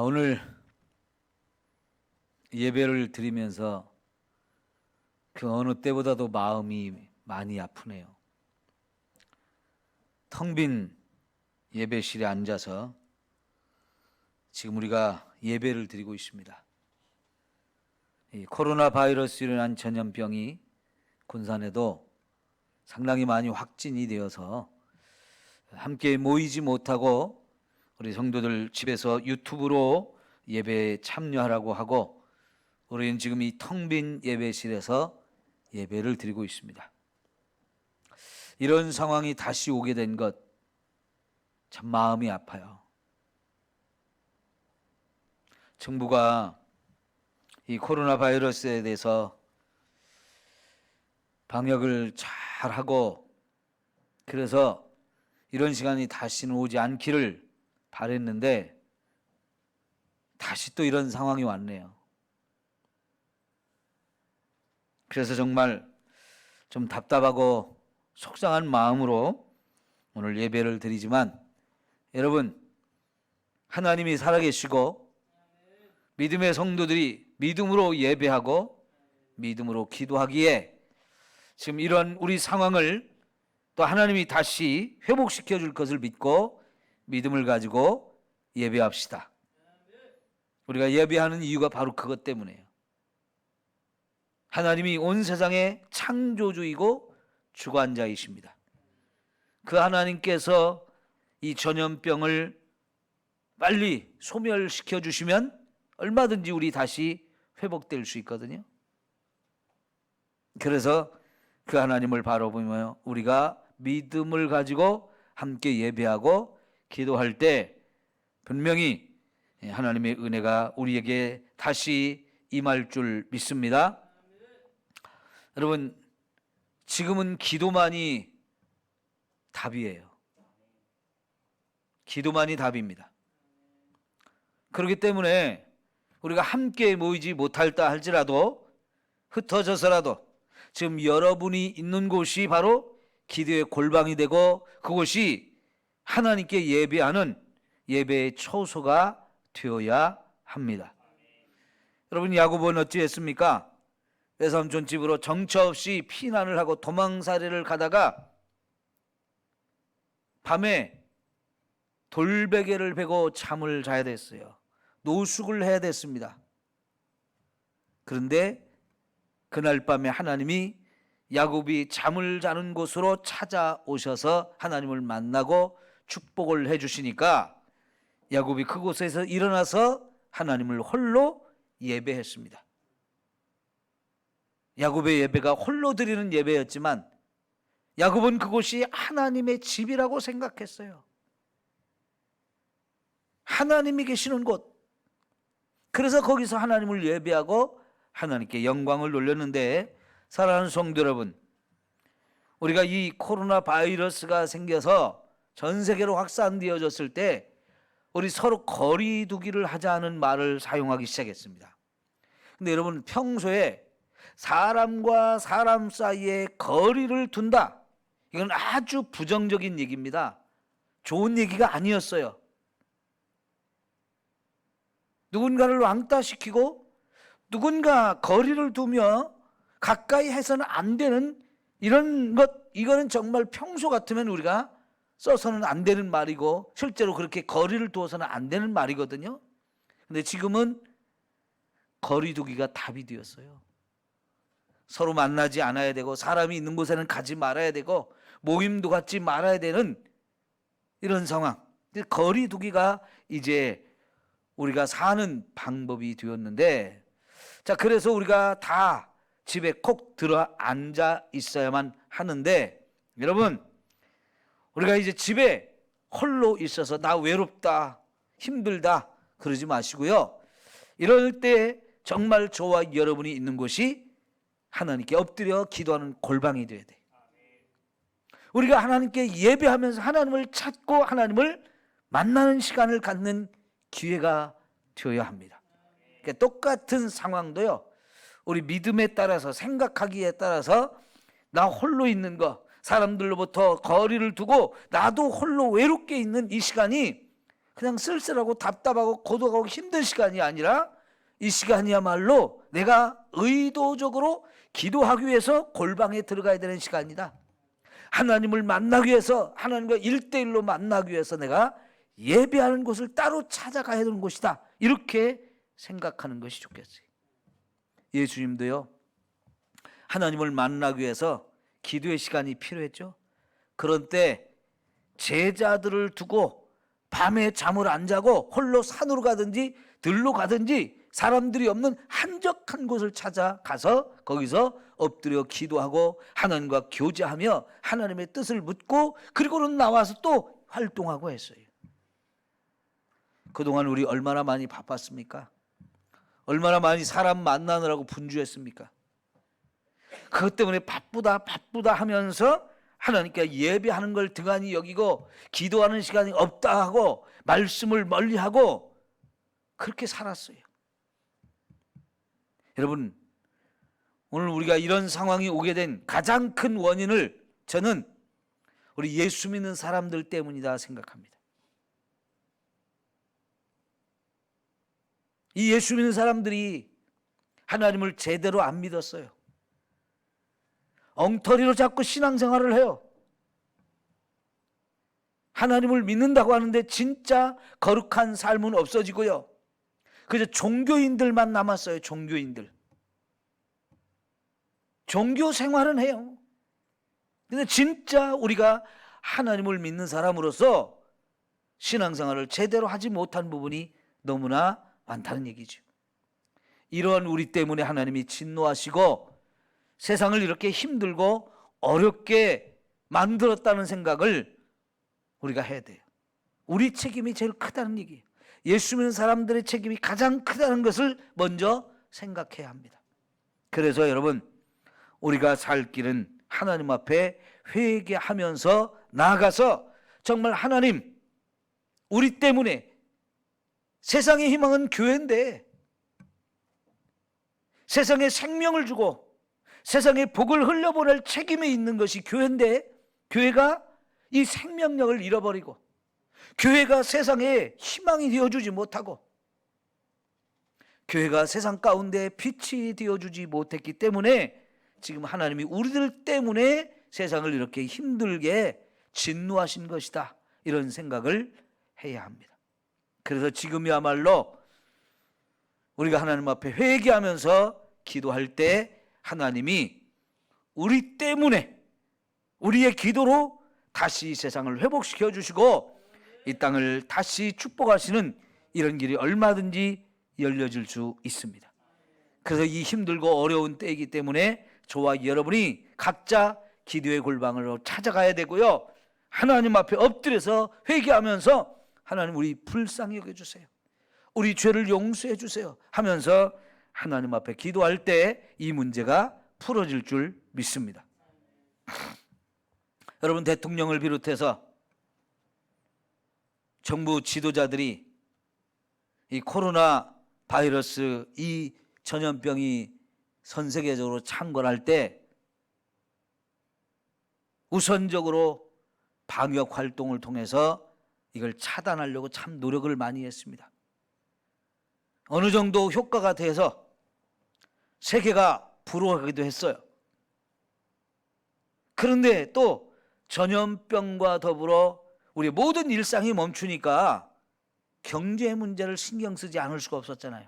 오늘 예배를 드리면서 그 어느 때보다도 마음이 많이 아프네요. 텅 빈 예배실에 앉아서 지금 우리가 예배를 드리고 있습니다. 이 코로나 바이러스로 인한 전염병이 군산에도 상당히 많이 확진이 되어서 함께 모이지 못하고 우리 성도들 집에서 유튜브로 예배에 참여하라고 하고 우리는 지금 이 텅 빈 예배실에서 예배를 드리고 있습니다. 이런 상황이 다시 오게 된 것 참 마음이 아파요. 정부가 이 코로나 바이러스에 대해서 방역을 잘 하고 그래서 이런 시간이 다시는 오지 않기를 바랬는데 다시 또 이런 상황이 왔네요. 그래서 정말 좀 답답하고 속상한 마음으로 오늘 예배를 드리지만 여러분, 하나님이 살아계시고 믿음의 성도들이 믿음으로 예배하고 믿음으로 기도하기에 지금 이런 우리 상황을 또 하나님이 다시 회복시켜 줄 것을 믿고 믿음을 가지고 예배합시다. 우리가 예배하는 이유가 바로 그것 때문이에요. 하나님이 온 세상의 창조주이고 주관자이십니다. 그 하나님께서 이 전염병을 빨리 소멸시켜 주시면 얼마든지 우리 다시 회복될 수 있거든요. 그래서 그 하나님을 바라보며 우리가 믿음을 가지고 함께 예배하고 기도할 때 분명히 하나님의 은혜가 우리에게 다시 임할 줄 믿습니다. 여러분, 지금은 기도만이 답이에요. 기도만이 답입니다. 그렇기 때문에 우리가 함께 모이지 못할다 할지라도 흩어져서라도 지금 여러분이 있는 곳이 바로 기도의 골방이 되고 그곳이 하나님께 예배하는 예배의 처소가 되어야 합니다. 여러분, 야고보는 어찌했습니까? 외삼촌 집으로 정처 없이 피난을 하고 도망살이를 가다가 밤에 돌베개를 베고 잠을 자야 됐어요. 노숙을 해야 됐습니다. 그런데 그날 밤에 하나님이 야곱이 잠을 자는 곳으로 찾아오셔서 하나님을 만나고 축복을 해주시니까 야곱이 그곳에서 일어나서 하나님을 홀로 예배했습니다. 야곱의 예배가 홀로 드리는 예배였지만 야곱은 그곳이 하나님의 집이라고 생각했어요. 하나님이 계시는 곳. 그래서 거기서 하나님을 예배하고 하나님께 영광을 돌렸는데, 사랑하는 성도 여러분, 우리가 이 코로나 바이러스가 생겨서 전 세계로 확산되어졌을 때 우리 서로 거리 두기를 하자는 말을 사용하기 시작했습니다. 근데 여러분, 평소에 사람과 사람 사이에 거리를 둔다, 이건 아주 부정적인 얘기입니다. 좋은 얘기가 아니었어요. 누군가를 왕따시키고 누군가 거리를 두며 가까이 해서는 안 되는 이런 것, 이거는 정말 평소 같으면 우리가 써서는 안 되는 말이고 실제로 그렇게 거리를 두어서는 안 되는 말이거든요. 근데 지금은 거리 두기가 답이 되었어요. 서로 만나지 않아야 되고 사람이 있는 곳에는 가지 말아야 되고 모임도 갖지 말아야 되는 이런 상황. 거리 두기가 이제 우리가 사는 방법이 되었는데, 자, 그래서 우리가 다 집에 콕 들어 앉아 있어야만 하는데, 여러분, 우리가 이제 집에 홀로 있어서 나 외롭다, 힘들다 그러지 마시고요. 이럴 때 정말 저와 여러분이 있는 곳이 하나님께 엎드려 기도하는 골방이 되어야 돼. 우리가 하나님께 예배하면서 하나님을 찾고 하나님을 만나는 시간을 갖는 기회가 되어야 합니다. 그러니까 똑같은 상황도요, 우리 믿음에 따라서 생각하기에 따라서 나 홀로 있는 거, 사람들로부터 거리를 두고 나도 홀로 외롭게 있는 이 시간이 그냥 쓸쓸하고 답답하고 고독하고 힘든 시간이 아니라 이 시간이야말로 내가 의도적으로 기도하기 위해서 골방에 들어가야 되는 시간이다. 하나님을 만나기 위해서, 하나님과 1대1로 만나기 위해서 내가 예배하는 곳을 따로 찾아가야 되는 곳이다. 이렇게 생각하는 것이 좋겠어요. 예수님도요, 하나님을 만나기 위해서 기도의 시간이 필요했죠. 그런 때 제자들을 두고 밤에 잠을 안 자고 홀로 산으로 가든지 들로 가든지 사람들이 없는 한적한 곳을 찾아가서 거기서 엎드려 기도하고 하나님과 교제하며 하나님의 뜻을 묻고 그리고는 나와서 또 활동하고 했어요. 그동안 우리 얼마나 많이 바빴습니까? 얼마나 많이 사람 만나느라고 분주했습니까? 그것 때문에 바쁘다 하면서 하나님께 예배하는 걸 등한히 여기고 기도하는 시간이 없다 하고 말씀을 멀리하고 그렇게 살았어요. 여러분, 오늘 우리가 이런 상황이 오게 된 가장 큰 원인을 저는 우리 예수 믿는 사람들 때문이다 생각합니다. 이 예수 믿는 사람들이 하나님을 제대로 안 믿었어요. 엉터리로 자꾸 신앙생활을 해요. 하나님을 믿는다고 하는데 진짜 거룩한 삶은 없어지고요. 그저 종교인들만 남았어요. 종교인들. 종교 생활은 해요. 근데 진짜 우리가 하나님을 믿는 사람으로서 신앙생활을 제대로 하지 못한 부분이 너무나 많다는 얘기죠. 이러한 우리 때문에 하나님이 진노하시고 세상을 이렇게 힘들고 어렵게 만들었다는 생각을 우리가 해야 돼요. 우리 책임이 제일 크다는 얘기예요. 예수 믿는 사람들의 책임이 가장 크다는 것을 먼저 생각해야 합니다. 그래서 여러분, 우리가 살 길은 하나님 앞에 회개하면서 나아가서 정말 하나님, 우리 때문에 세상의 희망은 교회인데 세상에 생명을 주고 세상에 복을 흘려보낼 책임이 있는 것이 교회인데 교회가 이 생명력을 잃어버리고 교회가 세상에 희망이 되어주지 못하고 교회가 세상 가운데 빛이 되어주지 못했기 때문에 지금 하나님이 우리들 때문에 세상을 이렇게 힘들게 진노하신 것이다. 이런 생각을 해야 합니다. 그래서 지금이야말로 우리가 하나님 앞에 회개하면서 기도할 때 하나님이 우리 때문에 우리의 기도로 다시 세상을 회복시켜 주시고 이 땅을 다시 축복하시는 이런 길이 얼마든지 열려질 수 있습니다. 그래서 이 힘들고 어려운 때이기 때문에 저와 여러분이 각자 기도의 골방으로 찾아가야 되고요. 하나님 앞에 엎드려서 회개하면서 하나님 우리 불쌍히 여겨주세요. 우리 죄를 용서해 주세요 하면서 하나님 앞에 기도할 때 이 문제가 풀어질 줄 믿습니다. 여러분, 대통령을 비롯해서 정부 지도자들이 이 코로나 바이러스 이 전염병이 전 세계적으로 창궐할 때 우선적으로 방역 활동을 통해서 이걸 차단하려고 참 노력을 많이 했습니다. 어느 정도 효과가 돼서 세계가 부러워하기도 했어요. 그런데 또 전염병과 더불어 우리 모든 일상이 멈추니까 경제 문제를 신경 쓰지 않을 수가 없었잖아요.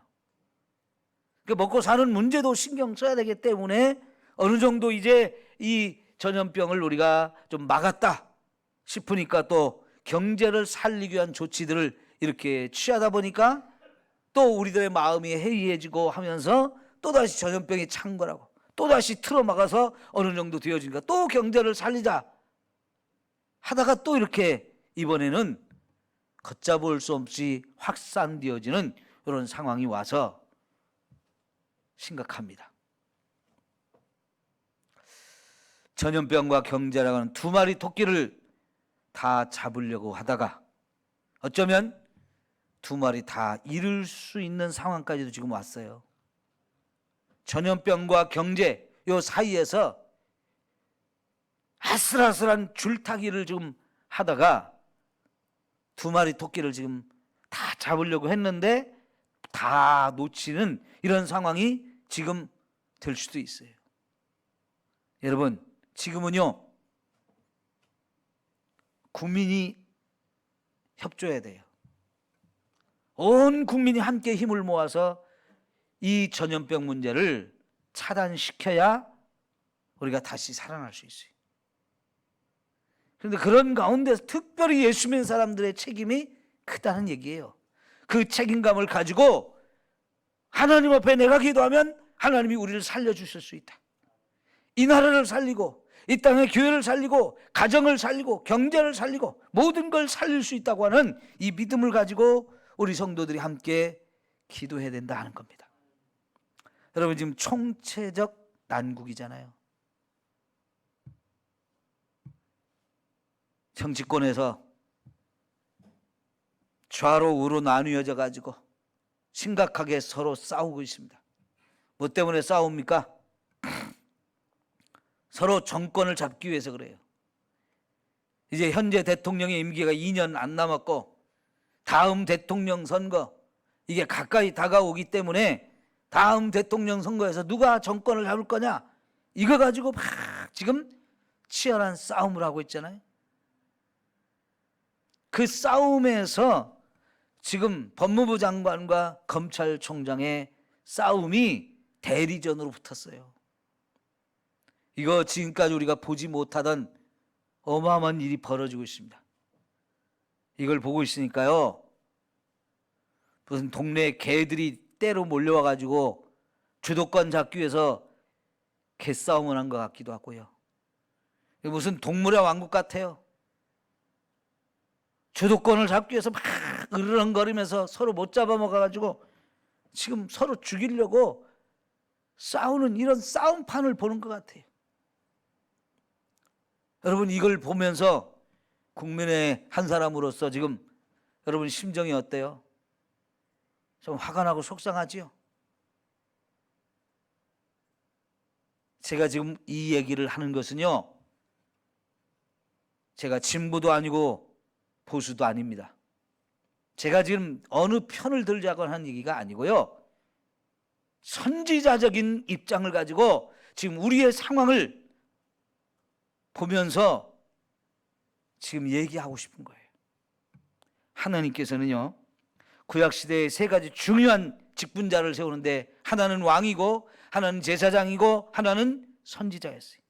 먹고 사는 문제도 신경 써야 되기 때문에 어느 정도 이제 이 전염병을 우리가 좀 막았다 싶으니까 또 경제를 살리기 위한 조치들을 이렇게 취하다 보니까 또 우리들의 마음이 해이해지고 하면서 또다시 전염병이 창궐하고 또다시 틀어막아서 어느 정도 되어지니까 또 경제를 살리자 하다가 또 이렇게 이번에는 걷잡을 수 없이 확산되어지는 이런 상황이 와서 심각합니다. 전염병과 경제라는 두 마리 토끼를 다 잡으려고 하다가 어쩌면 두 마리 다 잃을 수 있는 상황까지도 지금 왔어요. 전염병과 경제 요 사이에서 아슬아슬한 줄타기를 지금 하다가 두 마리 토끼를 지금 다 잡으려고 했는데 다 놓치는 이런 상황이 지금 될 수도 있어요. 여러분, 지금은요, 국민이 협조해야 돼요. 온 국민이 함께 힘을 모아서 이 전염병 문제를 차단시켜야 우리가 다시 살아날 수 있어요. 그런데 그런 가운데서 특별히 예수 믿는 사람들의 책임이 크다는 얘기예요. 그 책임감을 가지고 하나님 앞에 내가 기도하면 하나님이 우리를 살려주실 수 있다. 이 나라를 살리고 이 땅의 교회를 살리고 가정을 살리고 경제를 살리고 모든 걸 살릴 수 있다고 하는 이 믿음을 가지고 우리 성도들이 함께 기도해야 된다 하는 겁니다. 여러분, 지금 총체적 난국이잖아요. 정치권에서 좌로 우로 나뉘어져 가지고 심각하게 서로 싸우고 있습니다. 뭐 때문에 싸웁니까? 서로 정권을 잡기 위해서 그래요. 이제 현재 대통령의 임기가 2년 안 남았고 다음 대통령 선거 이게 가까이 다가오기 때문에 다음 대통령 선거에서 누가 정권을 잡을 거냐 이거 가지고 막 지금 치열한 싸움을 하고 있잖아요. 그 싸움에서 지금 법무부 장관과 검찰총장의 싸움이 대리전으로 붙었어요. 이거 지금까지 우리가 보지 못하던 어마어마한 일이 벌어지고 있습니다. 이걸 보고 있으니까요, 무슨 동네 개들이 때로 몰려와 가지고 주도권 잡기 위해서 개싸움을 한 것 같기도 하고요. 무슨 동물의 왕국 같아요. 주도권을 잡기 위해서 막 으르렁거리면서 서로 못 잡아먹어 가지고 지금 서로 죽이려고 싸우는 이런 싸움판을 보는 것 같아요. 여러분, 이걸 보면서 국민의 한 사람으로서 지금 여러분 심정이 어때요? 좀 화가 나고 속상하지요? 제가 지금 이 얘기를 하는 것은요, 제가 진보도 아니고 보수도 아닙니다. 제가 지금 어느 편을 들자고 하는 얘기가 아니고요, 선지자적인 입장을 가지고 지금 우리의 상황을 보면서 지금 얘기하고 싶은 거예요. 하나님께서는요, 구약시대에 세 가지 중요한 직분자를 세우는데 하나는 왕이고 하나는 제사장이고 하나는 선지자였어요.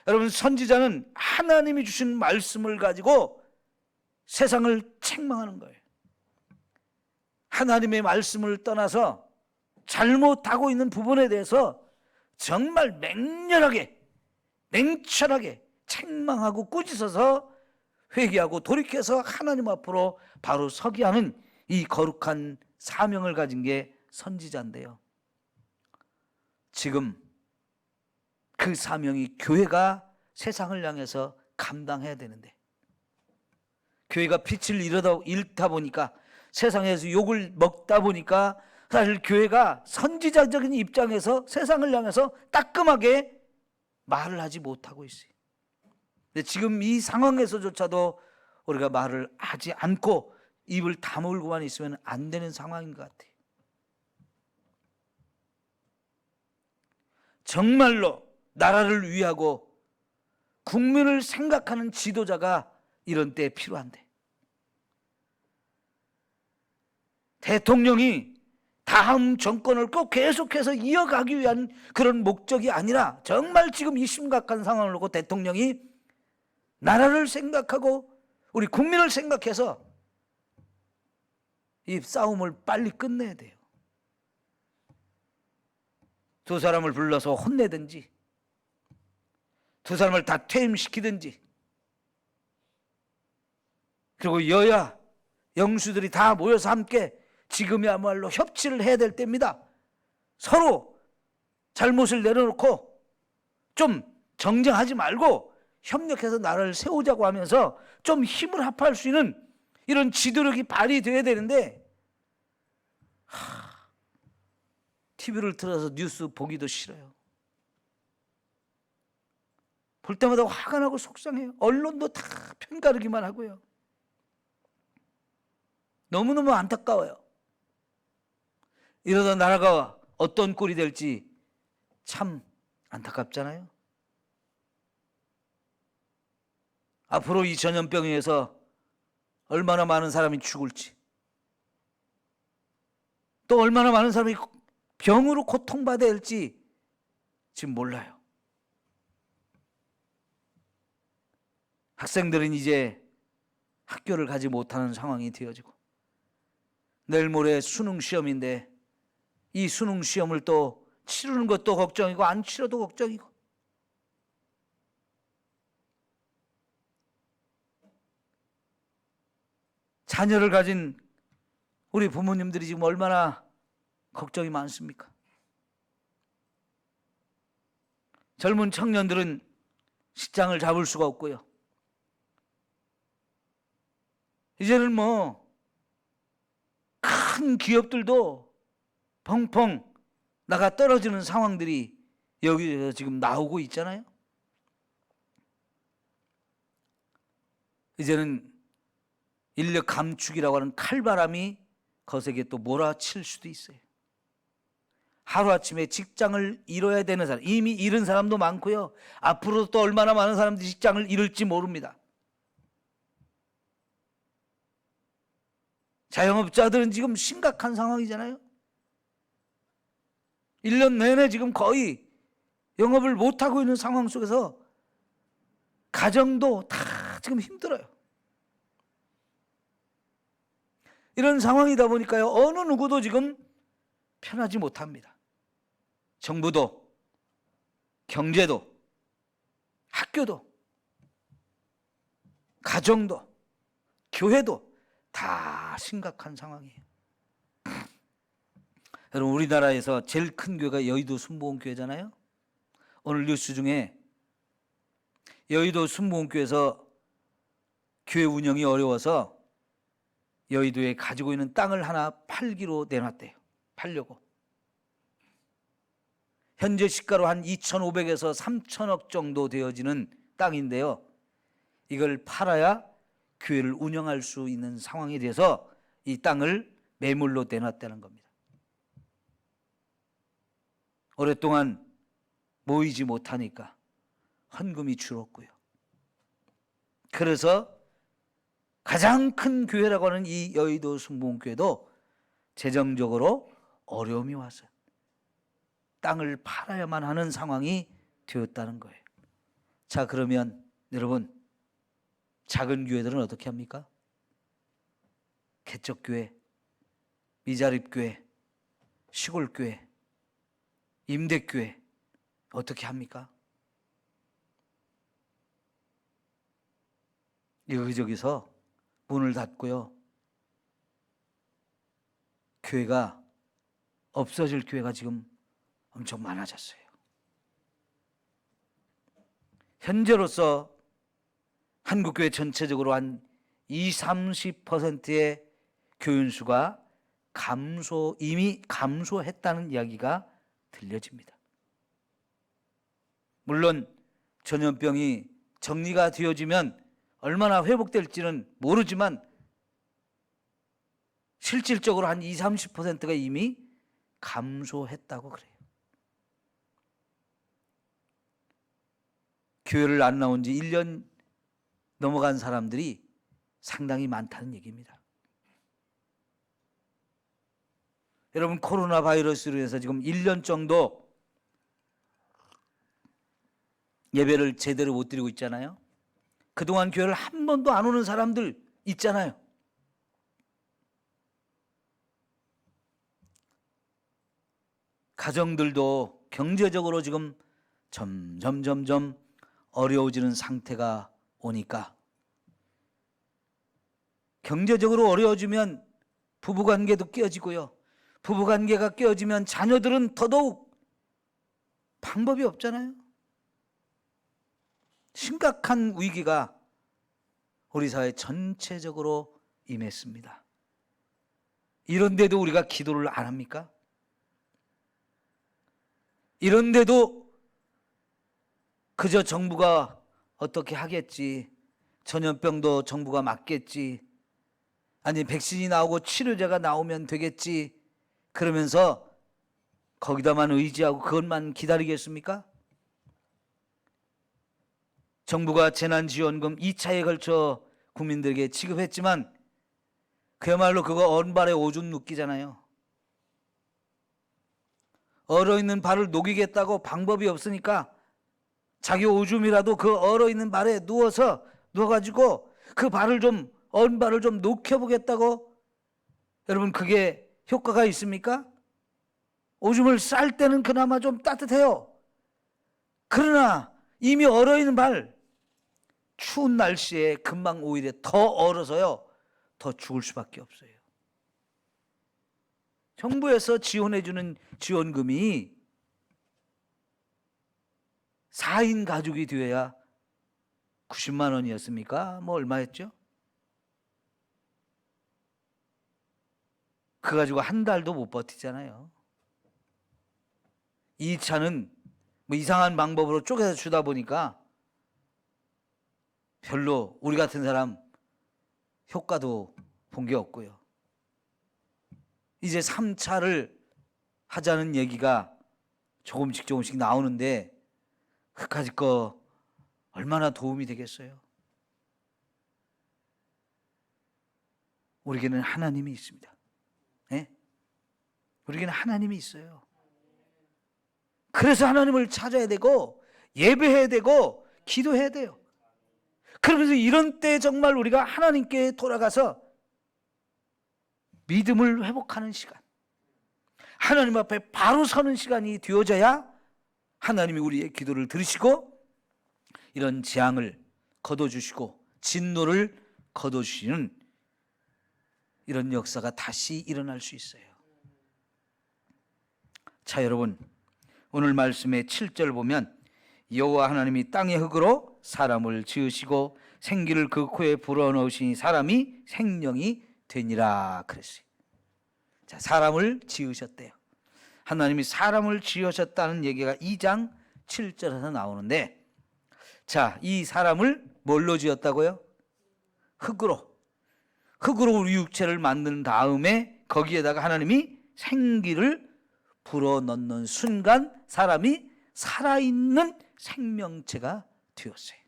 여러분, 선지자는 하나님이 주신 말씀을 가지고 세상을 책망하는 거예요. 하나님의 말씀을 떠나서 잘못하고 있는 부분에 대해서 정말 맹렬하게 냉철하게 책망하고 꾸짖어서 회개하고 돌이켜서 하나님 앞으로 바로 서게 하는 이 거룩한 사명을 가진 게 선지자인데요, 지금 그 사명이 교회가 세상을 향해서 감당해야 되는데, 교회가 빛을 잃다 보니까 세상에서 욕을 먹다 보니까 사실 교회가 선지자적인 입장에서 세상을 향해서 따끔하게 말을 하지 못하고 있어요. 근데 지금 이 상황에서조차도 우리가 말을 하지 않고 입을 다물고만 있으면 안 되는 상황인 것 같아요. 정말로 나라를 위하고 국민을 생각하는 지도자가 이런 때에 필요한데, 대통령이 다음 정권을 꼭 계속해서 이어가기 위한 그런 목적이 아니라 정말 지금 이 심각한 상황을 놓고 대통령이 나라를 생각하고 우리 국민을 생각해서 이 싸움을 빨리 끝내야 돼요. 두 사람을 불러서 혼내든지 두 사람을 다 퇴임시키든지, 그리고 여야 영수들이 다 모여서 함께 지금이야말로 협치를 해야 될 때입니다. 서로 잘못을 내려놓고 좀 정쟁하지 말고 협력해서 나라를 세우자고 하면서 좀 힘을 합할 수 있는 이런 지도력이 발휘돼야 되는데, TV를 틀어서 뉴스 보기도 싫어요. 볼 때마다 화가 나고 속상해요. 언론도 다 편가르기만 하고요. 너무너무 안타까워요. 이러다 나라가 어떤 꼴이 될지 참 안타깝잖아요. 앞으로 이 전염병에 의해서 얼마나 많은 사람이 죽을지, 또 얼마나 많은 사람이 병으로 고통받아야 할지 지금 몰라요. 학생들은 이제 학교를 가지 못하는 상황이 되어지고, 내일 모레 수능 시험인데 이 수능 시험을 또 치르는 것도 걱정이고 안 치러도 걱정이고, 자녀를 가진 우리 부모님들이 지금 얼마나 걱정이 많습니까? 젊은 청년들은 직장을 잡을 수가 없고요. 이제는 큰 기업들도 펑펑 나가 떨어지는 상황들이 여기서 지금 나오고 있잖아요. 이제는 인력 감축이라고 하는 칼바람이 거세게 또 몰아칠 수도 있어요. 하루아침에 직장을 잃어야 되는 사람, 이미 잃은 사람도 많고요. 앞으로 또 얼마나 많은 사람들이 직장을 잃을지 모릅니다. 자영업자들은 지금 심각한 상황이잖아요. 1년 내내 지금 거의 영업을 못하고 있는 상황 속에서 가정도 다 지금 힘들어요. 이런 상황이다 보니까요, 어느 누구도 지금 편하지 못합니다. 정부도, 경제도, 학교도, 가정도, 교회도 다 심각한 상황이에요. 여러분, 우리나라에서 제일 큰 교회가 여의도 순복음교회잖아요. 오늘 뉴스 중에 여의도 순복음교회에서 교회 운영이 어려워서 여의도에 가지고 있는 땅을 하나 팔기로 내놨대요. 팔려고. 현재 시가로 한 2,500에서 3,000억 정도 되어지는 땅인데요. 이걸 팔아야 교회를 운영할 수 있는 상황이 돼서 이 땅을 매물로 내놨다는 겁니다. 오랫동안 모이지 못하니까 헌금이 줄었고요. 그래서 가장 큰 교회라고 하는 이 여의도 순복음교회도 재정적으로 어려움이 왔어요. 땅을 팔아야만 하는 상황이 되었다는 거예요. 자, 그러면 여러분, 작은 교회들은 어떻게 합니까? 개척교회, 미자립교회, 시골교회, 임대교회 어떻게 합니까? 여기저기서 문을 닫고요. 교회가 없어질 교회가 지금 엄청 많아졌어요. 현재로서 한국교회 전체적으로 한 20-30%의 교인수가 이미 감소했다는 이야기가 들려집니다. 물론 전염병이 정리가 되어지면 얼마나 회복될지는 모르지만 실질적으로 한 20-30%가 이미 감소했다고 그래요. 교회를 안 나온 지 1년 넘어간 사람들이 상당히 많다는 얘기입니다. 여러분, 코로나 바이러스로 해서 지금 1년 정도 예배를 제대로 못 드리고 있잖아요. 그동안 교회를 한 번도 안 오는 사람들 있잖아요. 가정들도 경제적으로 지금 점점 어려워지는 상태가 오니까, 경제적으로 어려워지면 부부관계도 깨어지고요. 부부관계가 깨어지면 자녀들은 더더욱 방법이 없잖아요. 심각한 위기가 우리 사회 전체적으로 임했습니다. 이런데도 우리가 기도를 안 합니까? 이런데도 그저 정부가 어떻게 하겠지, 전염병도 정부가 막겠지, 아니 백신이 나오고 치료제가 나오면 되겠지 그러면서 거기다만 의지하고 그것만 기다리겠습니까? 정부가 재난지원금 2차에 걸쳐 국민들에게 지급했지만 그야말로 그거 얼음발에 오줌 눕기잖아요. 얼어있는 발을 녹이겠다고 방법이 없으니까 자기 오줌이라도 그 얼어있는 발에 누워가지고 그 발을 좀 얼음발을 좀 녹여보겠다고. 여러분 그게 효과가 있습니까? 오줌을 쌀 때는 그나마 좀 따뜻해요. 그러나 이미 얼어있는 발, 추운 날씨에 금방 오히려 더 얼어서요 더 죽을 수밖에 없어요. 정부에서 지원해주는 지원금이 4인 가족이 되어야 90만 원이었습니까? 뭐 얼마였죠? 그거 가지고 한 달도 못 버티잖아요. 2차는 뭐 이상한 방법으로 쪼개서 주다 보니까 별로 우리 같은 사람 효과도 본 게 없고요. 이제 3차를 하자는 얘기가 조금씩 나오는데 그까짓 거 얼마나 도움이 되겠어요? 우리에게는 하나님이 있습니다. 네? 우리에게는 하나님이 있어요. 그래서 하나님을 찾아야 되고 예배해야 되고 기도해야 돼요. 그러면서 이런 때 정말 우리가 하나님께 돌아가서 믿음을 회복하는 시간, 하나님 앞에 바로 서는 시간이 되어져야 하나님이 우리의 기도를 들으시고 이런 재앙을 거둬주시고 진노를 거둬주시는 이런 역사가 다시 일어날 수 있어요. 자, 여러분 오늘 말씀의 7절 보면 여호와 하나님이 땅의 흙으로 사람을 지으시고 생기를 그 코에 불어넣으시니 사람이 생명이 되니라 그랬어요. 자, 사람을 지으셨대요. 하나님이 사람을 지으셨다는 얘기가 2장 7절에서 나오는데, 자, 이 사람을 뭘로 지었다고요? 흙으로 우리 육체를 만든 다음에 거기에다가 하나님이 생기를 불어넣는 순간 사람이 살아있는 생명체가 되었어요.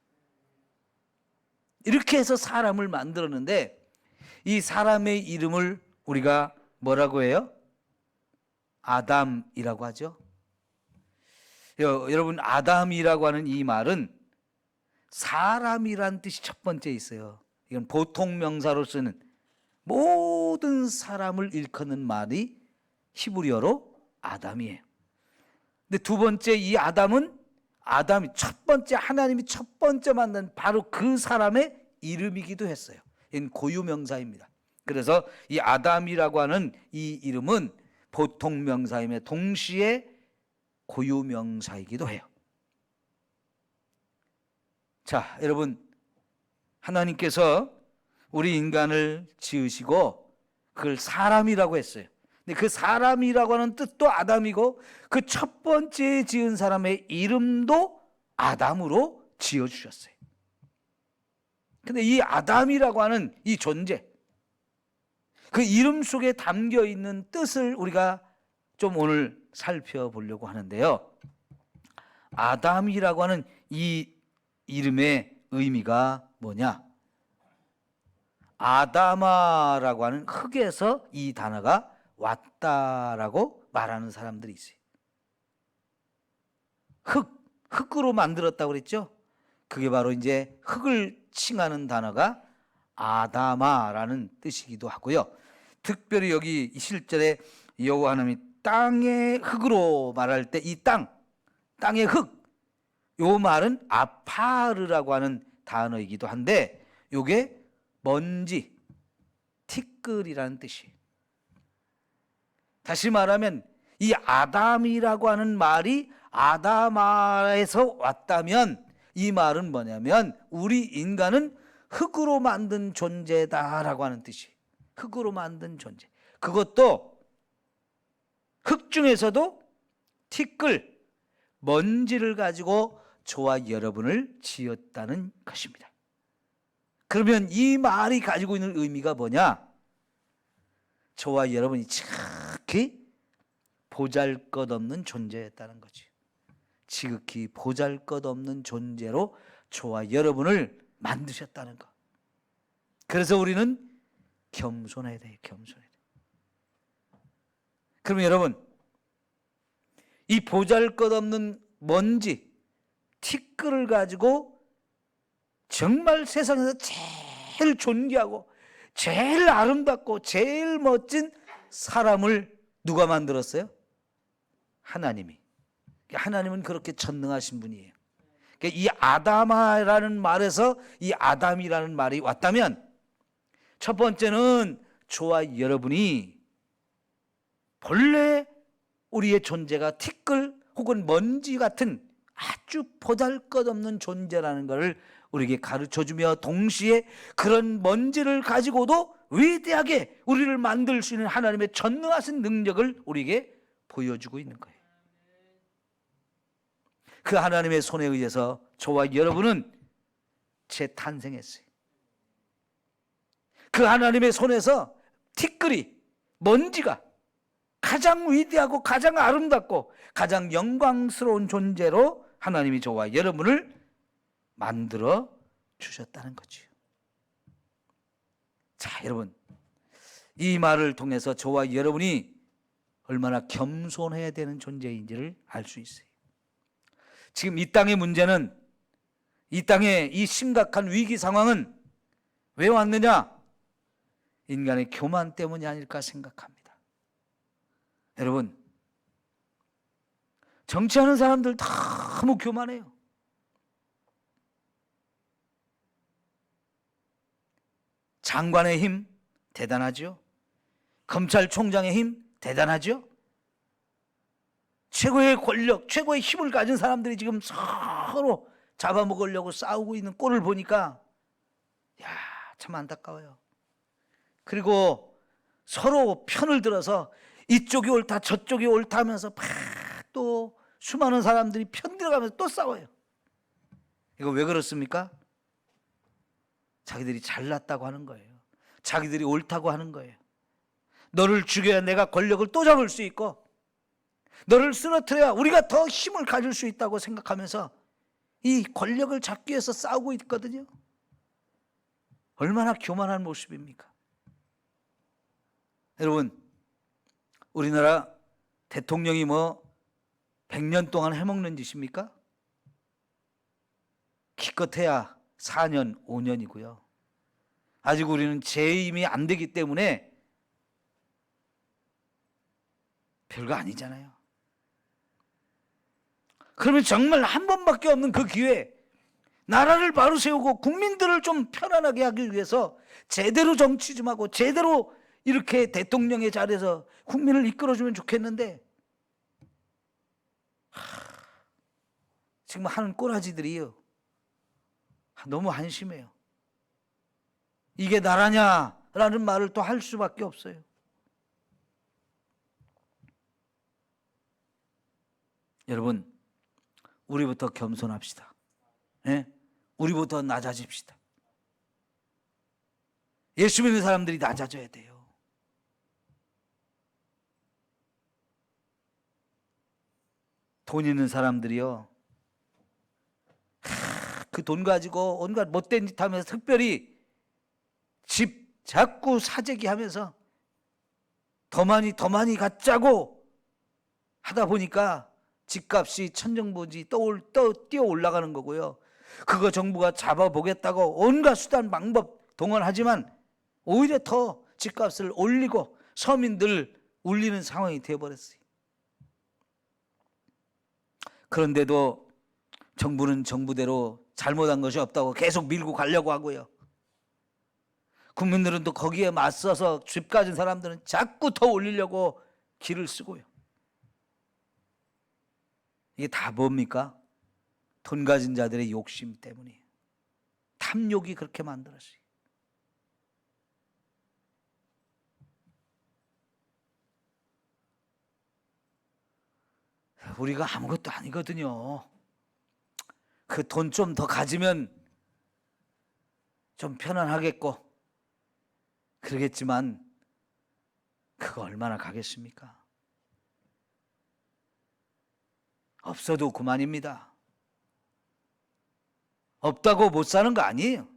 이렇게 해서 사람을 만들었는데 이 사람의 이름을 우리가 뭐라고 해요? 아담이라고 하죠. 여러분 아담이라고 하는 이 말은 사람이란 뜻이 첫 번째 있어요. 이건 보통 명사로 쓰는 모든 사람을 일컫는 말이 히브리어로 아담이에요. 근데 두 번째 이 아담은 아담이 첫 번째 하나님이 첫 번째 만든 바로 그 사람의 이름이기도 했어요. 이건 고유명사입니다. 그래서 이 아담이라고 하는 이 이름은 보통 명사임에 동시에 고유명사이기도 해요. 자, 여러분 하나님께서 우리 인간을 지으시고 그걸 사람이라고 했어요. 근데 그 사람이라고 하는 뜻도 아담이고 그 첫 번째 지은 사람의 이름도 아담으로 지어주셨어요. 근데 이 아담이라고 하는 이 존재, 그 이름 속에 담겨 있는 뜻을 우리가 좀 오늘 살펴보려고 하는데요. 아담이라고 하는 이 이름의 의미가 뭐냐? 아담아라고 하는 흙에서 이 단어가 왔다라고 말하는 사람들이 있어요. 흙으로 만들었다고 그랬죠? 그게 바로 이제 흙을 칭하는 단어가 아담아라는 뜻이기도 하고요. 특별히 여기 7절에 여호와 하나님이 땅의 흙으로 말할 때 이 땅의 흙, 요 말은 아파르라고 하는 단어이기도 한데 요게 먼지, 티끌이라는 뜻이에요. 다시 말하면 이 아담이라고 하는 말이 아담아에서 왔다면 이 말은 뭐냐면 우리 인간은 흙으로 만든 존재다라고 하는 뜻이에요. 흙으로 만든 존재. 그것도 흙 중에서도 티끌, 먼지를 가지고 저와 여러분을 지었다는 것입니다. 그러면 이 말이 가지고 있는 의미가 뭐냐? 저와 여러분이 지극히 보잘것없는 존재였다는 거죠. 지극히 보잘것없는 존재로 저와 여러분을 만드셨다는 것. 그래서 우리는 겸손해야 돼요. 겸손해야 돼요. 그러면 여러분, 이 보잘것없는 먼지, 티끌을 가지고 정말 세상에서 제일 존귀하고 제일 아름답고 제일 멋진 사람을 누가 만들었어요? 하나님이. 하나님은 그렇게 전능하신 분이에요. 이 아담아라는 말에서 이 아담이라는 말이 왔다면, 첫 번째는 저와 여러분이 본래 우리의 존재가 티끌 혹은 먼지 같은 아주 보잘것없는 존재라는 것을 우리에게 가르쳐주며, 동시에 그런 먼지를 가지고도 위대하게 우리를 만들 수 있는 하나님의 전능하신 능력을 우리에게 보여주고 있는 거예요. 그 하나님의 손에 의해서 저와 여러분은 재탄생했어요. 그 하나님의 손에서 티끌이, 먼지가 가장 위대하고 가장 아름답고 가장 영광스러운 존재로 하나님이 저와 여러분을 만들어 주셨다는 거죠. 자, 여러분, 이 말을 통해서 저와 여러분이 얼마나 겸손해야 되는 존재인지를 알 수 있어요. 지금 이 땅의 문제는, 이 땅의 이 심각한 위기 상황은 왜 왔느냐? 인간의 교만 때문이 아닐까 생각합니다. 여러분, 정치하는 사람들 너무 교만해요. 장관의 힘 대단하죠. 검찰총장의 힘 대단하죠. 최고의 권력, 최고의 힘을 가진 사람들이 지금 서로 잡아먹으려고 싸우고 있는 꼴을 보니까 참 안타까워요. 그리고 서로 편을 들어서 이쪽이 옳다 저쪽이 옳다 하면서 막 또 수많은 사람들이 편 들어가면서 또 싸워요. 이거 왜 그렇습니까? 자기들이 잘났다고 하는 거예요. 자기들이 옳다고 하는 거예요. 너를 죽여야 내가 권력을 또 잡을 수 있고, 너를 쓰러뜨려야 우리가 더 힘을 가질 수 있다고 생각하면서 이 권력을 잡기 위해서 싸우고 있거든요. 얼마나 교만한 모습입니까? 여러분, 우리나라 대통령이 100년 동안 해먹는 짓입니까? 기껏해야 4년, 5년이고요. 아직 우리는 재임이 안 되기 때문에 별거 아니잖아요. 그러면 정말 한 번밖에 없는 그 기회에 나라를 바로 세우고 국민들을 좀 편안하게 하기 위해서 제대로 정치 좀 하고 제대로 이렇게 대통령의 자리에서 국민을 이끌어주면 좋겠는데, 지금 하는 꼬라지들이요, 너무 한심해요. 이게 나라냐라는 말을 또 할 수밖에 없어요. 여러분, 우리부터 겸손합시다. 네? 우리부터 낮아집시다. 예수 믿는 사람들이 낮아져야 돼요. 돈 있는 사람들이요, 그 돈 가지고 온갖 못된 짓 하면서, 특별히 집 자꾸 사재기 하면서 더 많이 갖자고 하다 보니까 집값이 천정부지 뛰어 올라가는 거고요. 그거 정부가 잡아보겠다고 온갖 수단 방법 동원하지만 오히려 더 집값을 올리고 서민들 울리는 상황이 되어버렸어요. 그런데도 정부는 정부대로 잘못한 것이 없다고 계속 밀고 가려고 하고요. 국민들은 또 거기에 맞서서 집 가진 사람들은 자꾸 더 올리려고 기를 쓰고요. 이게 다 뭡니까? 돈 가진 자들의 욕심 때문이에요. 탐욕이 그렇게 만들었어요. 우리가 아무것도 아니거든요. 그 돈 좀 더 가지면 좀 편안하겠고 그러겠지만, 그거 얼마나 가겠습니까? 없어도 그만입니다. 없다고 못 사는 거 아니에요.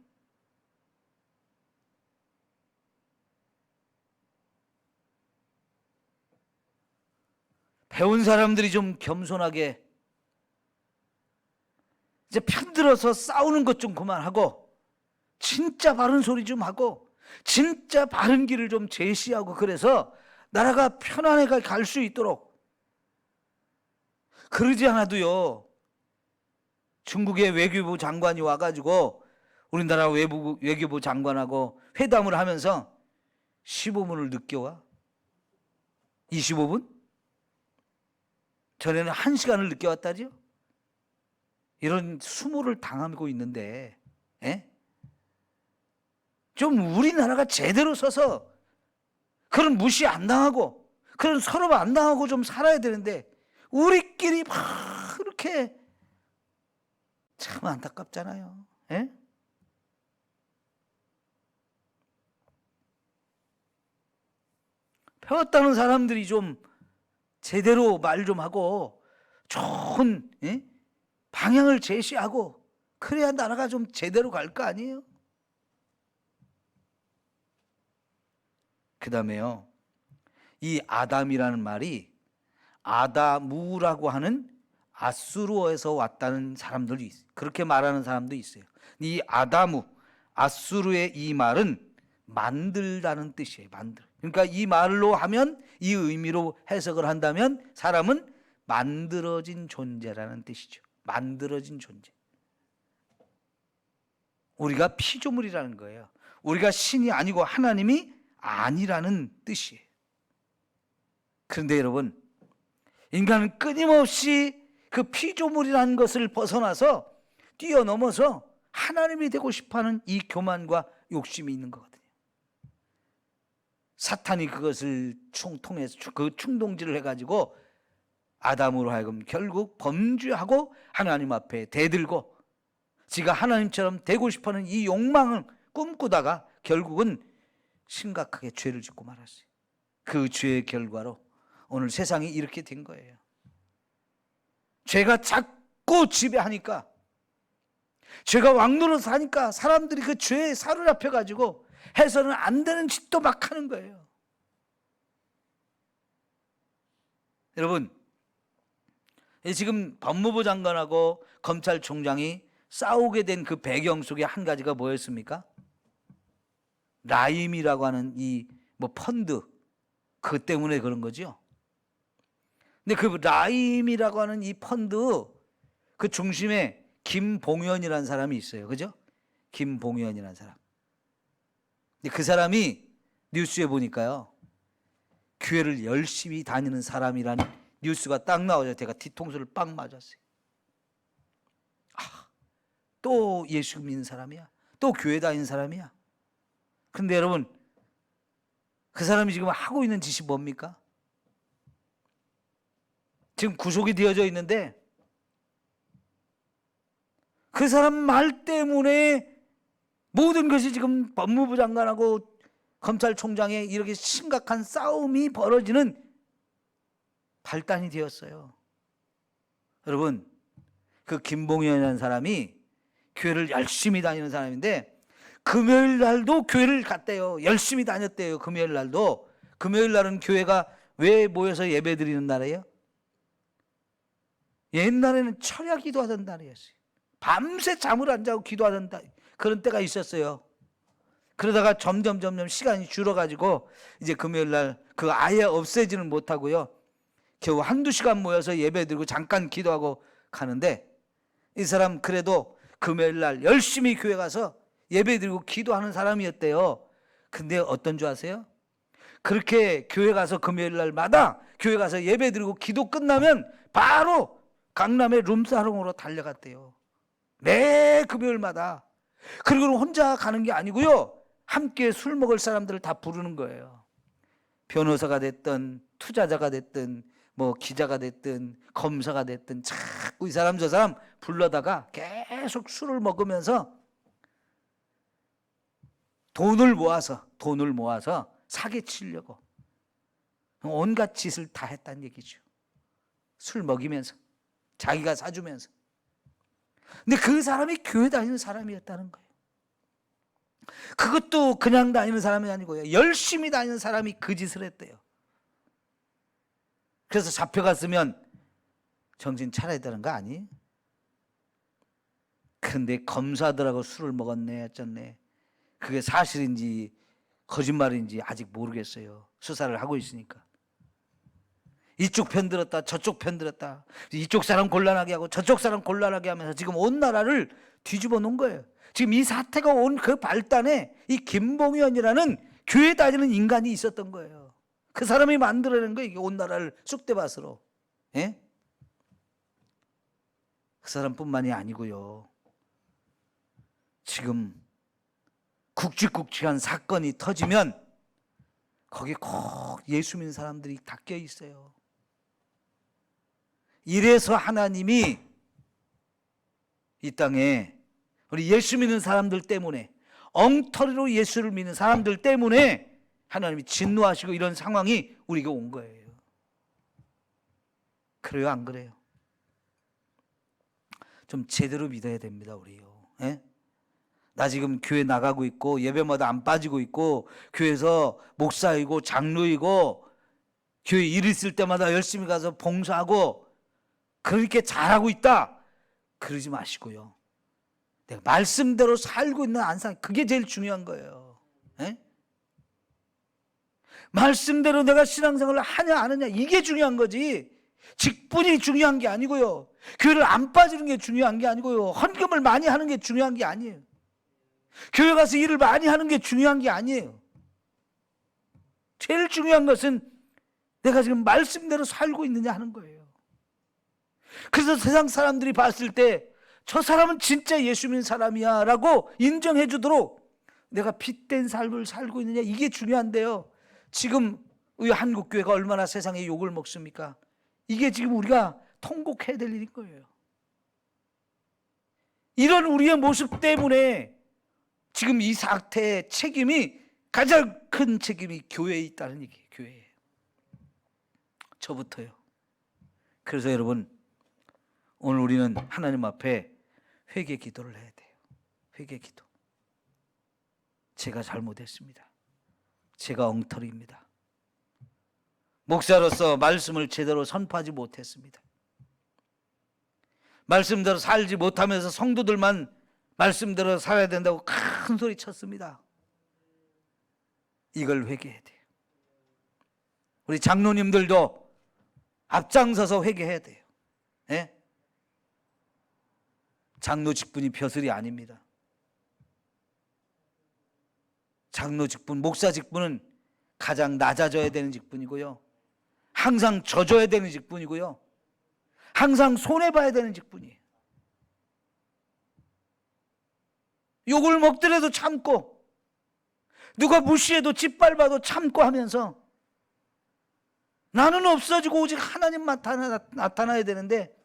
배운 사람들이 좀 겸손하게 이제 편들어서 싸우는 것 좀 그만하고 진짜 바른 소리 좀 하고 진짜 바른 길을 좀 제시하고 그래서 나라가 편안하게 갈 수 있도록. 그러지 않아도요, 중국의 외교부 장관이 와가지고 우리나라 외교부 장관하고 회담을 하면서 15분을 늦게 와. 25분? 전에는 1시간을 늦게 왔다죠. 이런 수모를 당하고 있는데, 좀 우리나라가 제대로 서서 그런 무시 안 당하고 그런 서로 안 당하고 좀 살아야 되는데 우리끼리 막 그렇게 참 안타깝잖아요. 배웠다는 사람들이 좀 제대로 말 좀 하고 좋은 방향을 제시하고 그래야 나라가 좀 제대로 갈 거 아니에요. 그 다음에요, 이 아담이라는 말이 아다무라고 하는 아수르어에서 왔다는 사람들이 있어요. 그렇게 말하는 사람도 있어요. 이 아다무, 아수르의 이 말은 만들다는 뜻이에요. 만들. 그러니까 이 말로 하면, 이 의미로 해석을 한다면 사람은 만들어진 존재라는 뜻이죠. 만들어진 존재. 우리가 피조물이라는 거예요. 우리가 신이 아니고 하나님이 아니라는 뜻이에요. 그런데 여러분, 인간은 끊임없이 그 피조물이라는 것을 벗어나서 뛰어넘어서 하나님이 되고 싶어하는 이 교만과 욕심이 있는 거거든요. 사탄이 그것을 통해서 그 충동질을 해가지고 아담으로 하여금 결국 범죄하고 하나님 앞에 대들고 지가 하나님처럼 되고 싶어하는 이 욕망을 꿈꾸다가 결국은 심각하게 죄를 짓고 말았어요. 그 죄의 결과로 오늘 세상이 이렇게 된 거예요. 죄가 자꾸 지배하니까, 죄가 왕노릇을 하니까 사람들이 그 죄에 사로잡혀가지고 해서는 안 되는 짓도 막 하는 거예요. 여러분, 지금 법무부 장관하고 검찰총장이 싸우게 된 그 배경 속에 한 가지가 뭐였습니까? 라임이라고 하는 이 펀드, 그 때문에 그런 거죠. 근데 그 라임이라고 하는 이 펀드 그 중심에 김봉현이라는 사람이 있어요. 그죠? 김봉현이라는 사람. 근데 그 사람이 뉴스에 보니까요, 교회를 열심히 다니는 사람이라는 뉴스가 딱 나오죠. 제가 뒤통수를 빵 맞았어요. 또 예수 믿는 사람이야. 또 교회 다니는 사람이야. 근데 여러분, 그 사람이 지금 하고 있는 짓이 뭡니까? 지금 구속이 되어져 있는데 그 사람 말 때문에 모든 것이 지금 법무부 장관하고 검찰총장의 이렇게 심각한 싸움이 벌어지는 발단이 되었어요. 여러분, 그 김봉현이라는 사람이 교회를 열심히 다니는 사람인데 금요일 날도 교회를 갔대요. 열심히 다녔대요. 금요일 날도. 금요일 날은 교회가 왜 모여서 예배 드리는 날이에요? 옛날에는 철야 기도하던 날이었어요. 밤새 잠을 안 자고 기도하던 그런 때가 있었어요. 그러다가 점점 시간이 줄어가지고 이제 금요일 날 그 아예 없애지는 못하고요, 겨우 1-2시간 모여서 예배 드리고 잠깐 기도하고 가는데, 이 사람 그래도 금요일 날 열심히 교회 가서 예배 드리고 기도하는 사람이었대요. 근데 어떤 줄 아세요? 그렇게 교회 가서 금요일 날마다 교회 가서 예배 드리고 기도 끝나면 바로 강남의 룸사롱으로 달려갔대요. 매 금요일마다. 그리고 혼자 가는 게 아니고요, 함께 술 먹을 사람들을 다 부르는 거예요. 변호사가 됐든 투자자가 됐든 기자가 됐든 검사가 됐든 자꾸 이 사람 저 사람 불러다가 계속 술을 먹으면서 돈을 모아서 사기치려고. 온갖 짓을 다 했다는 얘기죠. 술 먹이면서, 자기가 사주면서. 근데 그 사람이 교회 다니는 사람이었다는 거예요. 그것도 그냥 다니는 사람이 아니고요, 열심히 다니는 사람이 그 짓을 했대요. 그래서 잡혀갔으면 정신 차려야 되는 거 아니에요? 그런데 검사들하고 술을 먹었네, 어쩌네. 그게 사실인지 거짓말인지 아직 모르겠어요. 수사를 하고 있으니까. 이쪽 편 들었다, 저쪽 편 들었다. 이쪽 사람 곤란하게 하고 저쪽 사람 곤란하게 하면서 지금 온 나라를 뒤집어 놓은 거예요. 지금 이 사태가 온 그 발단에 이 김봉현이라는 교회 다니는 인간이 있었던 거예요. 그 사람이 만들어낸 거예요. 이게 온 나라를 쑥대밭으로. 예? 그 사람뿐만이 아니고요, 지금 굵직굵직한 사건이 터지면 거기 꼭 예수 믿는 사람들이 다 껴 있어요. 이래서 하나님이 이 땅에 우리 예수 믿는 사람들 때문에, 엉터리로 예수를 믿는 사람들 때문에 하나님이 진노하시고 이런 상황이 우리가 온 거예요. 그래요, 안 그래요? 좀 제대로 믿어야 됩니다, 우리요. 예? 나 지금 교회 나가고 있고 예배마다 안 빠지고 있고 교회에서 목사이고 장로이고 교회 일 있을 때마다 열심히 가서 봉사하고 그렇게 잘하고 있다, 그러지 마시고요, 내가 말씀대로 살고 있는 안상, 그게 제일 중요한 거예요. 에? 말씀대로 내가 신앙생활을 하냐 안 하냐, 이게 중요한 거지. 직분이 중요한 게 아니고요, 교회를 안 빠지는 게 중요한 게 아니고요, 헌금을 많이 하는 게 중요한 게 아니에요, 교회 가서 일을 많이 하는 게 중요한 게 아니에요. 제일 중요한 것은 내가 지금 말씀대로 살고 있느냐 하는 거예요. 그래서 세상 사람들이 봤을 때 저 사람은 진짜 예수 믿는 사람이야 라고 인정해 주도록 내가 핏된 삶을 살고 있느냐, 이게 중요한데요, 지금 우리 한국교회가 얼마나 세상에 욕을 먹습니까? 이게 지금 우리가 통곡해야 될 일인 거예요. 이런 우리의 모습 때문에 지금 이 사태의 책임이, 가장 큰 책임이 교회에 있다는 얘기예요. 교회에. 저부터요. 그래서 여러분, 오늘 우리는 하나님 앞에 회개 기도를 해야 돼요. 회개 기도. 제가 잘못했습니다. 제가 엉터리입니다. 목사로서 말씀을 제대로 선포하지 못했습니다. 말씀대로 살지 못하면서 성도들만 말씀대로 살아야 된다고 큰 소리 쳤습니다. 이걸 회개해야 돼요. 우리 장로님들도 앞장서서 회개해야 돼요. 예? 장로 직분이 벼슬이 아닙니다. 장로 직분, 목사 직분은 가장 낮아져야 되는 직분이고요, 항상 져줘야 되는 직분이고요, 항상 손해봐야 되는 직분이에요. 욕을 먹더라도 참고, 누가 무시해도 짓밟아도 참고 하면서 나는 없어지고 오직 하나님만 나타나야 되는데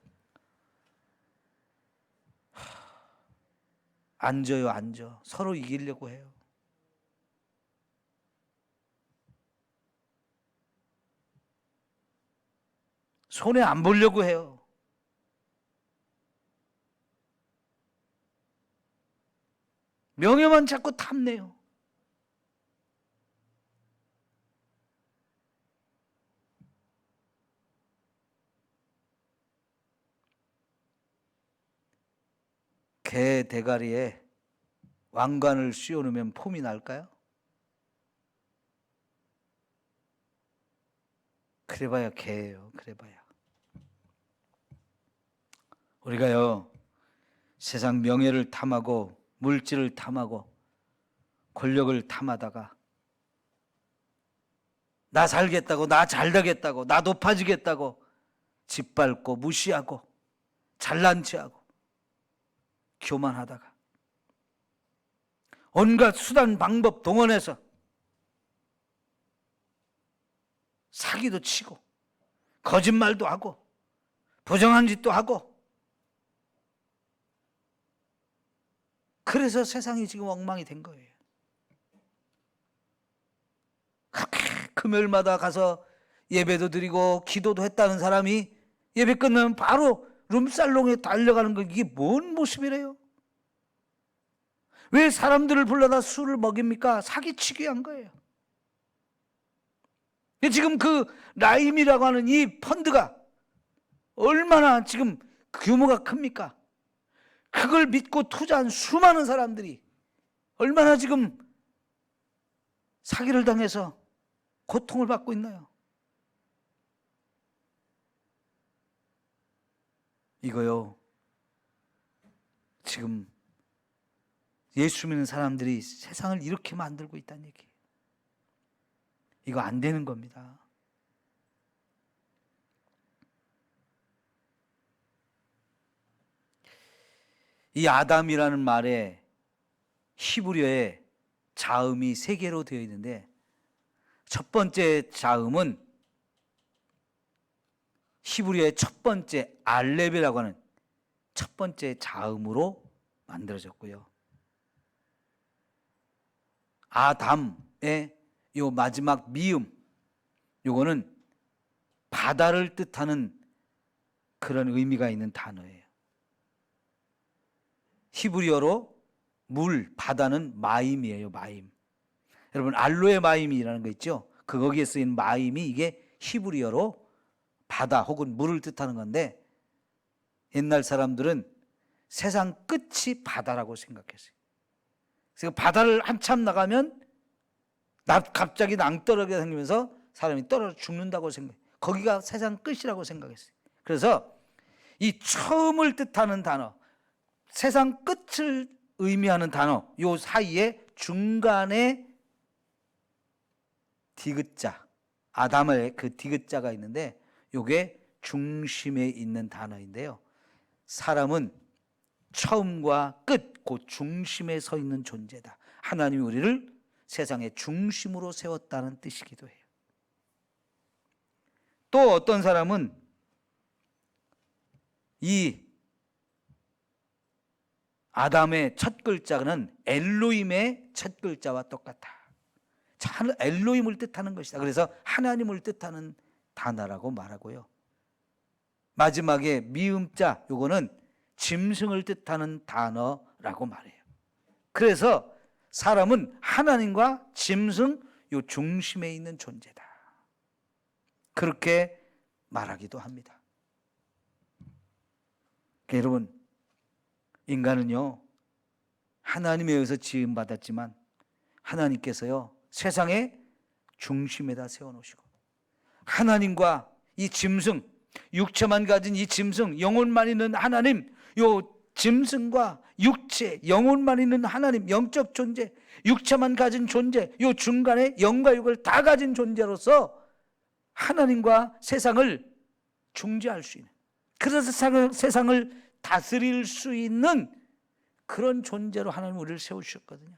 안 져요, 안 져. 서로 이기려고 해요. 손해 안 보려고 해요. 명예만 자꾸 탐내요. 개 대가리에 왕관을 씌워놓으면 폼이 날까요? 그래봐야 개예요. 그래봐야. 우리가요, 세상 명예를 탐하고 물질을 탐하고 권력을 탐하다가 나 살겠다고, 나 잘되겠다고, 나 높아지겠다고 짓밟고 무시하고 잘난 체하고 교만하다가 온갖 수단 방법 동원해서 사기도 치고 거짓말도 하고 부정한 짓도 하고, 그래서 세상이 지금 엉망이 된 거예요. 금요일마다 가서 예배도 드리고 기도도 했다는 사람이 예배 끝나면 바로 룸살롱에 달려가는 거, 이게 뭔 모습이래요? 왜 사람들을 불러다 술을 먹입니까? 사기치기 한 거예요. 지금 그 라임이라고 하는 이 펀드가 얼마나 지금 규모가 큽니까? 그걸 믿고 투자한 수많은 사람들이 얼마나 지금 사기를 당해서 고통을 받고 있나요? 이거요, 지금 예수 믿는 사람들이 세상을 이렇게 만들고 있다는 얘기예요. 이거 안 되는 겁니다. 이 아담이라는 말에 히브리어에 자음이 3개로 되어 있는데, 첫 번째 자음은 히브리어의 첫 번째 알렙이라고 하는 첫 번째 자음으로 만들어졌고요. 아담의 요 마지막 미음, 요거는 바다를 뜻하는 그런 의미가 있는 단어예요. 히브리어로 물, 바다는 마임이에요. 마임. 여러분, 알로에 마임이라는 거 있죠? 거기에 쓰인 마임이 이게 히브리어로 바다 혹은 물을 뜻하는 건데, 옛날 사람들은 세상 끝이 바다라고 생각했어요. 그래서 바다를 한참 나가면 갑자기 낭떠러기가 생기면서 사람이 떨어져 죽는다고 생각해요. 거기가 세상 끝이라고 생각했어요. 그래서 이 처음을 뜻하는 단어, 세상 끝을 의미하는 단어, 요 사이에 중간에 디귿자, 아담의 그 디귿자가 있는데, 요게 중심에 있는 단어인데요. 사람은 처음과 끝, 그 중심에 서 있는 존재다. 하나님이 우리를 세상의 중심으로 세웠다는 뜻이기도 해요. 또 어떤 사람은 이 아담의 첫 글자는 엘로힘의 첫 글자와 똑같다. 엘로힘을 뜻하는 것이다. 그래서 하나님을 뜻하는 단어라고 말하고요. 마지막에 미음자, 요거는 짐승을 뜻하는 단어라고 말해요. 그래서 사람은 하나님과 짐승 요 중심에 있는 존재다. 그렇게 말하기도 합니다. 그러니까 여러분, 인간은요, 하나님에 의해서 지음받았지만 하나님께서요, 세상의 중심에다 세워놓으시고, 하나님과 이 짐승, 육체만 가진 이 짐승, 영혼만 있는 하나님, 요 짐승과 육체, 영혼만 있는 하나님, 영적 존재, 육체만 가진 존재, 요 중간에 영과 육을 다 가진 존재로서 하나님과 세상을 중재할 수 있는, 그래서 세상을 다스릴 수 있는 그런 존재로 하나님 우리를 세우셨거든요.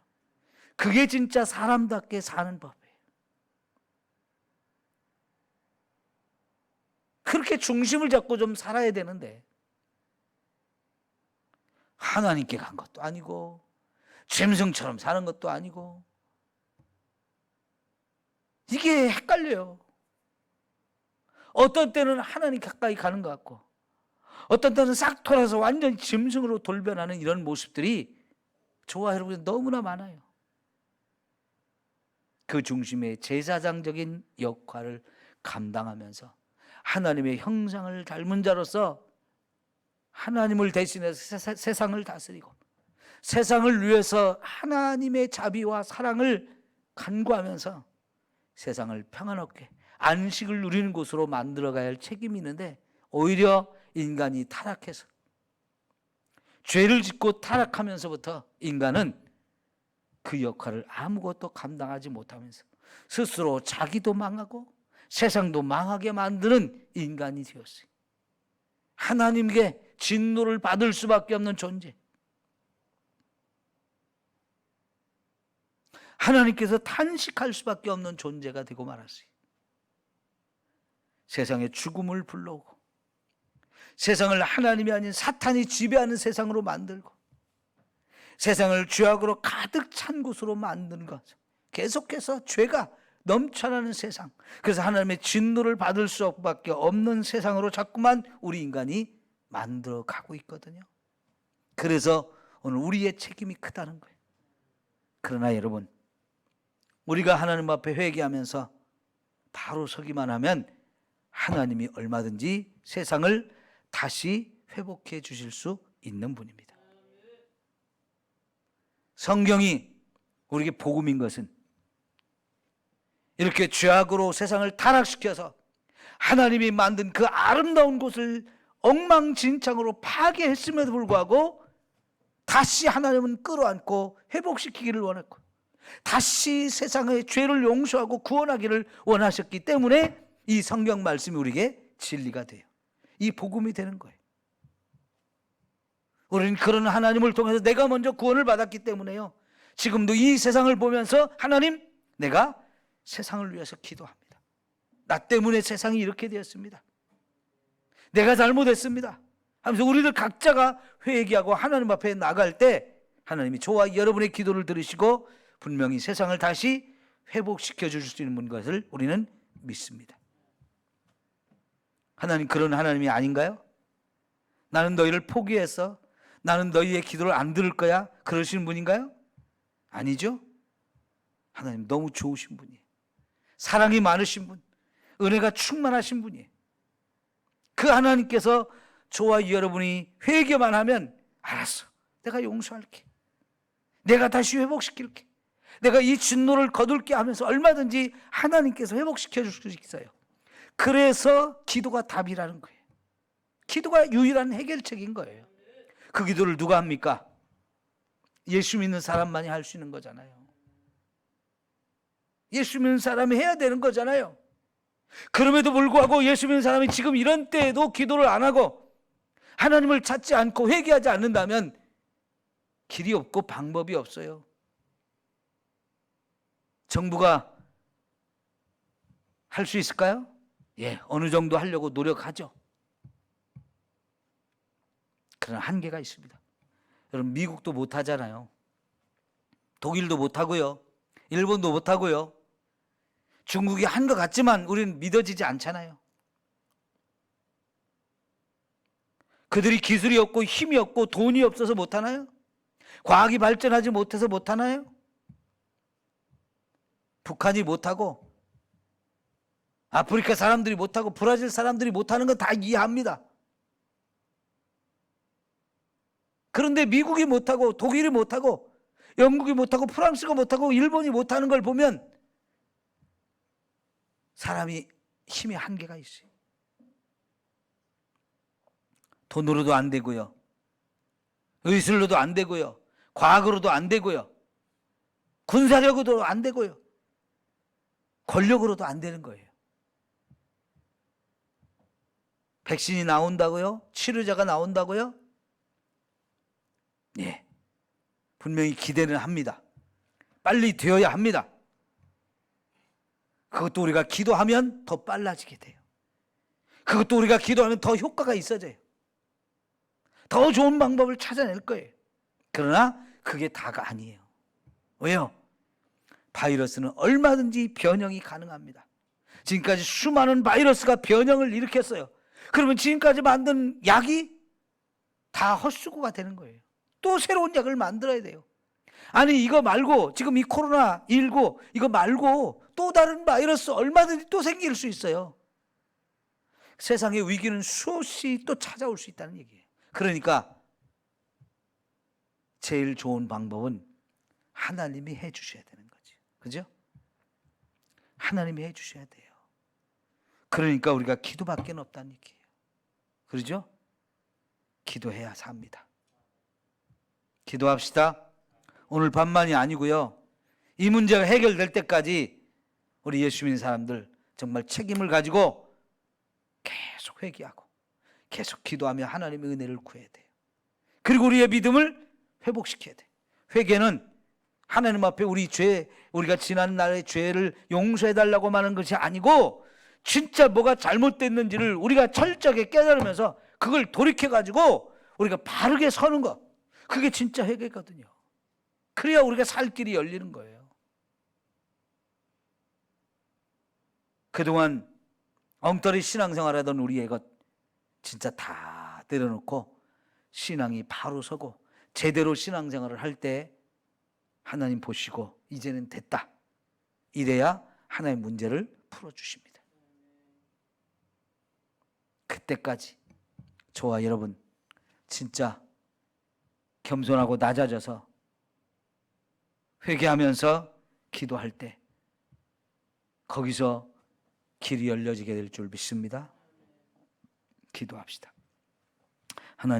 그게 진짜 사람답게 사는 법이에요. 그렇게 중심을 잡고 좀 살아야 되는데, 하나님께 간 것도 아니고 짐승처럼 사는 것도 아니고, 이게 헷갈려요. 어떤 때는 하나님 가까이 가는 것 같고, 어떤 때는 싹 돌아서 완전히 짐승으로 돌변하는 이런 모습들이 저와 여러분 너무나 많아요. 그 중심에 제사장적인 역할을 감당하면서 하나님의 형상을 닮은 자로서 하나님을 대신해서 세상을 다스리고, 세상을 위해서 하나님의 자비와 사랑을 간구하면서 세상을 평안하게 안식을 누리는 곳으로 만들어가야 할 책임이 있는데, 오히려 인간이 타락해서, 죄를 짓고 타락하면서부터 인간은 그 역할을 아무것도 감당하지 못하면서 스스로 자기도 망하고 세상도 망하게 만드는 인간이 되었어요. 하나님께 진노를 받을 수밖에 없는 존재, 하나님께서 탄식할 수밖에 없는 존재가 되고 말았어요. 세상에 죽음을 불러오고, 세상을 하나님이 아닌 사탄이 지배하는 세상으로 만들고, 세상을 죄악으로 가득 찬 곳으로 만드는 것, 계속해서 죄가 넘쳐나는 세상, 그래서 하나님의 진노를 받을 수밖에 없는 세상으로 자꾸만 우리 인간이 만들어 가고 있거든요. 그래서 오늘 우리의 책임이 크다는 거예요. 그러나 여러분, 우리가 하나님 앞에 회개하면서 바로 서기만 하면 하나님이 얼마든지 세상을 다시 회복해 주실 수 있는 분입니다. 성경이 우리에게 복음인 것은 이렇게 죄악으로 세상을 타락시켜서 하나님이 만든 그 아름다운 곳을 엉망진창으로 파괴했음에도 불구하고 다시 하나님은 끌어안고 회복시키기를 원했고 다시 세상의 죄를 용서하고 구원하기를 원하셨기 때문에 이 성경 말씀이 우리에게 진리가 돼요. 이 복음이 되는 거예요. 우리는 그런 하나님을 통해서 내가 먼저 구원을 받았기 때문에요, 지금도 이 세상을 보면서 하나님, 내가 세상을 위해서 기도합니다. 나 때문에 세상이 이렇게 되었습니다. 내가 잘못했습니다 하면서 우리들 각자가 회개하고 하나님 앞에 나갈 때 하나님이 저와 여러분의 기도를 들으시고 분명히 세상을 다시 회복시켜 주실 수 있는 것을 우리는 믿습니다. 하나님 그런 하나님이 아닌가요? 나는 너희를 포기했어, 나는 너희의 기도를 안 들을 거야, 그러시는 분인가요? 아니죠. 하나님 너무 좋으신 분이에요. 사랑이 많으신 분, 은혜가 충만하신 분이에요. 그 하나님께서 저와 여러분이 회개만 하면 알았어, 내가 용서할게, 내가 다시 회복시킬게, 내가 이 진노를 거둘게 하면서 얼마든지 하나님께서 회복시켜 줄 수 있어요. 그래서 기도가 답이라는 거예요. 기도가 유일한 해결책인 거예요. 그 기도를 누가 합니까? 예수 믿는 사람만이 할 수 있는 거잖아요. 예수 믿는 사람이 해야 되는 거잖아요. 그럼에도 불구하고 예수 믿는 사람이 지금 이런 때에도 기도를 안 하고 하나님을 찾지 않고 회개하지 않는다면 길이 없고 방법이 없어요. 정부가 할 수 있을까요? 예, 어느 정도 하려고 노력하죠. 그런 한계가 있습니다. 여러분, 미국도 못하잖아요. 독일도 못하고요. 일본도 못하고요. 중국이 한 것 같지만 우리는 믿어지지 않잖아요. 그들이 기술이 없고 힘이 없고 돈이 없어서 못하나요? 과학이 발전하지 못해서 못하나요? 북한이 못하고 아프리카 사람들이 못하고 브라질 사람들이 못하는 건 다 이해합니다. 그런데 미국이 못하고 독일이 못하고 영국이 못하고 프랑스가 못하고 일본이 못하는 걸 보면 사람이 힘의 한계가 있어요. 돈으로도 안 되고요, 의술로도 안 되고요, 과학으로도 안 되고요, 군사력으로도 안 되고요, 권력으로도 안 되는 거예요. 백신이 나온다고요? 치료자가 나온다고요? 예, 분명히 기대는 합니다. 빨리 되어야 합니다. 그것도 우리가 기도하면 더 빨라지게 돼요. 그것도 우리가 기도하면 더 효과가 있어져요. 더 좋은 방법을 찾아낼 거예요. 그러나 그게 다가 아니에요. 왜요? 바이러스는 얼마든지 변형이 가능합니다. 지금까지 수많은 바이러스가 변형을 일으켰어요. 그러면 지금까지 만든 약이 다 헛수고가 되는 거예요. 또 새로운 약을 만들어야 돼요. 아니, 이거 말고 지금 이 코로나19 이거 말고 또 다른 바이러스 얼마든지 또 생길 수 있어요. 세상의 위기는 수없이 또 찾아올 수 있다는 얘기예요. 그러니까 제일 좋은 방법은 하나님이 해 주셔야 되는 거죠. 그죠? 하나님이 해 주셔야 돼요. 그러니까 우리가 기도밖에 없다는 얘기예요. 그러죠? 기도해야 삽니다. 기도합시다. 오늘 밤만이 아니고요, 이 문제가 해결될 때까지 우리 예수 믿는 사람들 정말 책임을 가지고 계속 회개하고 계속 기도하며 하나님의 은혜를 구해야 돼요. 그리고 우리의 믿음을 회복시켜야 돼요. 회개는 하나님 앞에 우리가 지난 날의 죄를 용서해달라고 하는 것이 아니고 진짜 뭐가 잘못됐는지를 우리가 철저하게 깨달으면서 그걸 돌이켜가지고 우리가 바르게 서는 것, 그게 진짜 회개거든요. 그래야 우리가 살 길이 열리는 거예요. 그동안 엉터리 신앙생활하던 우리의 것 진짜 다 내려놓고 신앙이 바로 서고 제대로 신앙생활을 할 때 하나님 보시고 이제는 됐다. 이래야 하나의 문제를 풀어주십니다. 그때까지 저와 여러분 진짜 겸손하고 낮아져서 회개하면서 기도할 때 거기서 길이 열려지게 될 줄 믿습니다. 기도합시다.